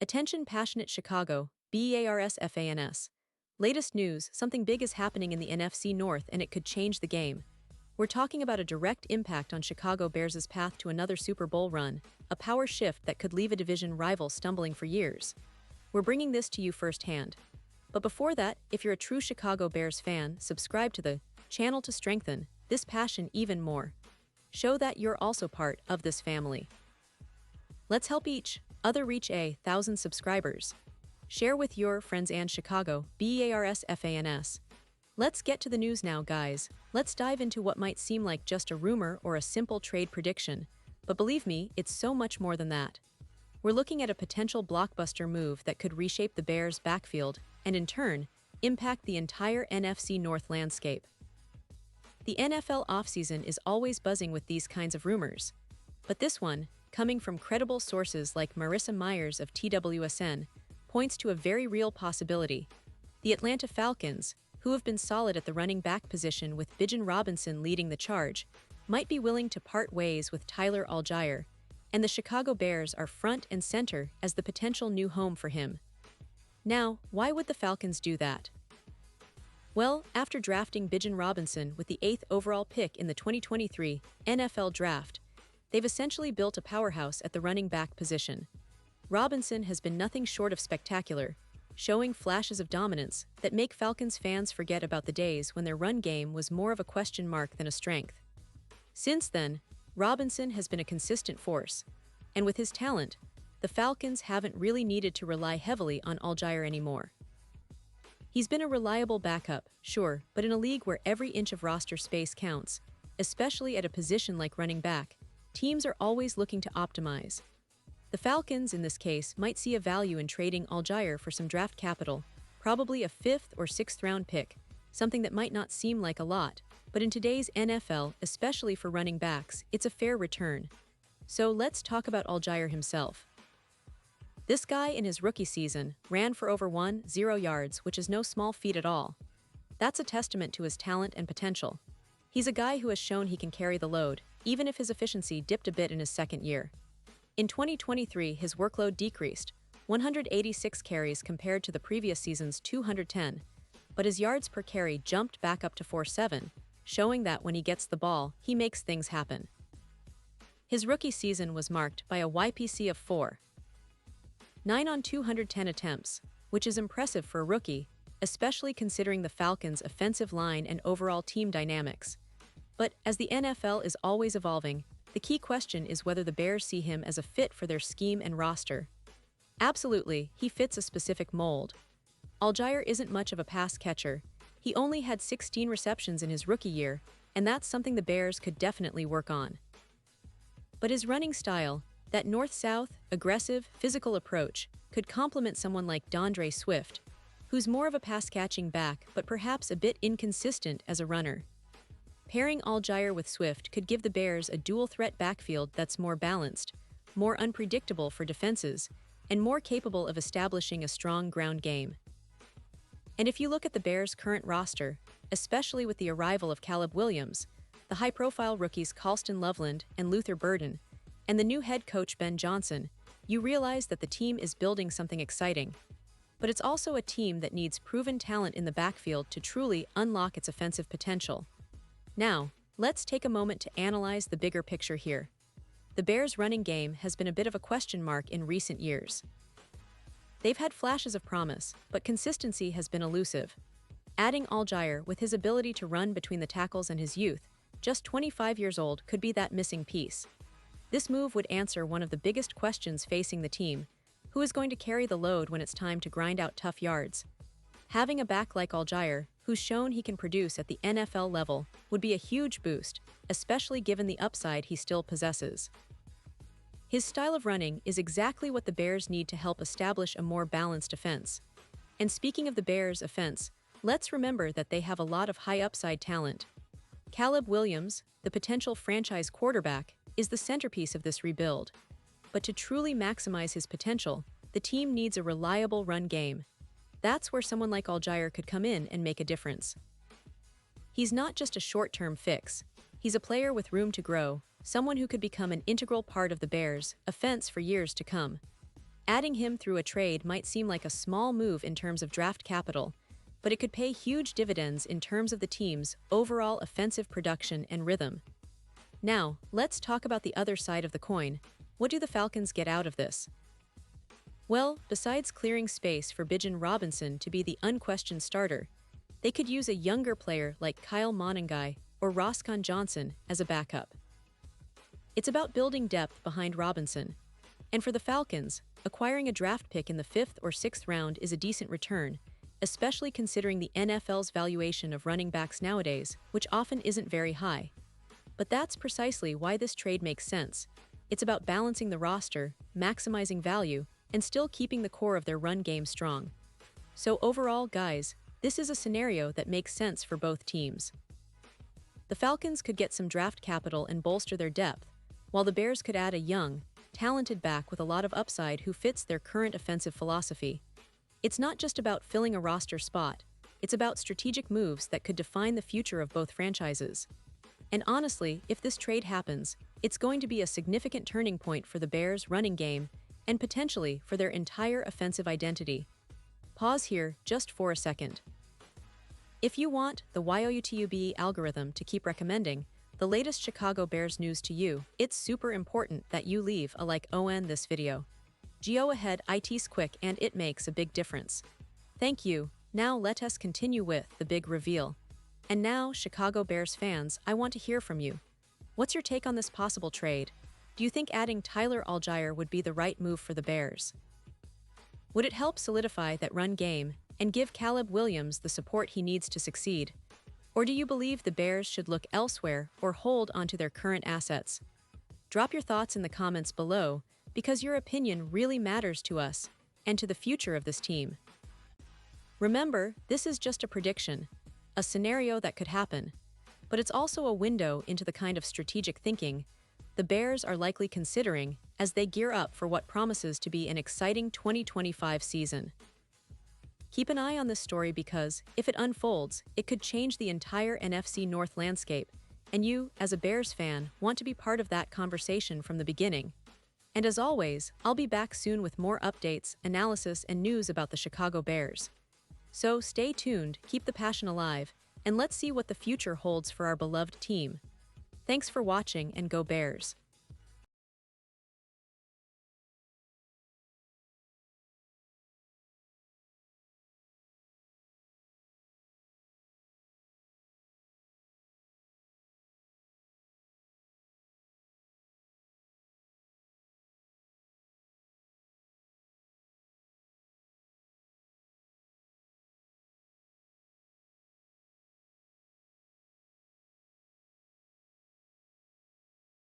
Attention passionate Chicago, Bears fans. Latest news, something big is happening in the NFC North and it could change the game. We're talking about a direct impact on Chicago Bears' path to another Super Bowl run, a power shift that could leave a division rival stumbling for years. We're bringing this to you firsthand. But before that, if you're a true Chicago Bears fan, subscribe to the channel to strengthen this passion even more. Show that you're also part of this family. Let's help each other reach 1,000 subscribers. Share with your friends and Chicago Bears fans. Let's get to the news now, guys. Let's dive into what might seem like just a rumor or a simple trade prediction, but believe me, it's so much more than that. We're looking at a potential blockbuster move that could reshape the Bears' backfield and, in turn, impact the entire NFC North landscape. The NFL offseason is always buzzing with these kinds of rumors, but this one, coming from credible sources like Marissa Myers of TWSN, points to a very real possibility. The Atlanta Falcons, who have been solid at the running back position with Bijan Robinson leading the charge, might be willing to part ways with Tyler Allgeier, and the Chicago Bears are front and center as the potential new home for him. Now, why would the Falcons do that? Well, after drafting Bijan Robinson with the 8th overall pick in the 2023 NFL Draft, they've essentially built a powerhouse at the running back position. Robinson has been nothing short of spectacular, showing flashes of dominance that make Falcons fans forget about the days when their run game was more of a question mark than a strength. Since then, Robinson has been a consistent force, and with his talent, the Falcons haven't really needed to rely heavily on Allgeier anymore. He's been a reliable backup, sure, but in a league where every inch of roster space counts, especially at a position like running back, teams are always looking to optimize. The Falcons, in this case, might see a value in trading Allgeier for some draft capital, probably a 5th or 6th round pick, something that might not seem like a lot, but in today's NFL, especially for running backs, it's a fair return. So let's talk about Allgeier himself. This guy in his rookie season ran for over 10 yards, which is no small feat at all. That's a testament to his talent and potential. He's a guy who has shown he can carry the load, even if his efficiency dipped a bit in his second year. In 2023, his workload decreased, 186 carries compared to the previous season's 210, but his yards per carry jumped back up to 4.7, showing that when he gets the ball, he makes things happen. His rookie season was marked by a YPC of 4.9 on 210 attempts, which is impressive for a rookie, especially considering the Falcons' offensive line and overall team dynamics. But as the NFL is always evolving, the key question is whether the Bears see him as a fit for their scheme and roster. Absolutely, he fits a specific mold. Allgeier isn't much of a pass catcher. He only had 16 receptions in his rookie year, and that's something the Bears could definitely work on. But his running style, that north-south, aggressive, physical approach, could complement someone like DeAndre Swift, who's more of a pass-catching back but perhaps a bit inconsistent as a runner. Pairing Allgeier with Swift could give the Bears a dual-threat backfield that's more balanced, more unpredictable for defenses, and more capable of establishing a strong ground game. And if you look at the Bears' current roster, especially with the arrival of Caleb Williams, the high-profile rookies Colston Loveland and Luther Burden, and the new head coach Ben Johnson, you realize that the team is building something exciting. But it's also a team that needs proven talent in the backfield to truly unlock its offensive potential. Now, let's take a moment to analyze the bigger picture here. The Bears' running game has been a bit of a question mark in recent years. They've had flashes of promise, but consistency has been elusive. Adding Allgeier with his ability to run between the tackles and his youth, just 25 years old, could be that missing piece. This move would answer one of the biggest questions facing the team: who is going to carry the load when it's time to grind out tough yards? Having a back like Allgeier, who's shown he can produce at the NFL level, would be a huge boost, especially given the upside he still possesses. His style of running is exactly what the Bears need to help establish a more balanced offense. And speaking of the Bears' offense, let's remember that they have a lot of high-upside talent. Caleb Williams, the potential franchise quarterback, is the centerpiece of this rebuild. But to truly maximize his potential, the team needs a reliable run game. That's where someone like Allgeier could come in and make a difference. He's not just a short-term fix. He's a player with room to grow, someone who could become an integral part of the Bears' offense for years to come. Adding him through a trade might seem like a small move in terms of draft capital, but it could pay huge dividends in terms of the team's overall offensive production and rhythm. Now, let's talk about the other side of the coin. What do the Falcons get out of this? Well, besides clearing space for Bijan Robinson to be the unquestioned starter, they could use a younger player like Kyle Monangai or Roscoe Johnson as a backup. It's about building depth behind Robinson. And for the Falcons, acquiring a draft pick in the 5th or 6th round is a decent return, especially considering the NFL's valuation of running backs nowadays, which often isn't very high. But that's precisely why this trade makes sense. It's about balancing the roster, maximizing value, and still keeping the core of their run game strong. So overall, guys, this is a scenario that makes sense for both teams. The Falcons could get some draft capital and bolster their depth, while the Bears could add a young, talented back with a lot of upside who fits their current offensive philosophy. It's not just about filling a roster spot, it's about strategic moves that could define the future of both franchises. And honestly, if this trade happens, it's going to be a significant turning point for the Bears' running game and potentially for their entire offensive identity. Pause here just for a second. If you want the YouTube algorithm to keep recommending the latest Chicago Bears news to you, it's super important that you leave a like on this video. Go ahead, it's quick and it makes a big difference. Thank you. Now let us continue with the big reveal. And now, Chicago Bears fans, I want to hear from you. What's your take on this possible trade? Do you think adding Tyler Allgeier would be the right move for the Bears? Would it help solidify that run game and give Caleb Williams the support he needs to succeed? Or do you believe the Bears should look elsewhere or hold onto their current assets? Drop your thoughts in the comments below, because your opinion really matters to us and to the future of this team. Remember, this is just a prediction, a scenario that could happen, but it's also a window into the kind of strategic thinking the Bears are likely considering as they gear up for what promises to be an exciting 2025 season. Keep an eye on this story because, if it unfolds, it could change the entire NFC North landscape, and you, as a Bears fan, want to be part of that conversation from the beginning. And as always, I'll be back soon with more updates, analysis, and news about the Chicago Bears. So stay tuned, keep the passion alive, and let's see what the future holds for our beloved team. Thanks for watching and go Bears!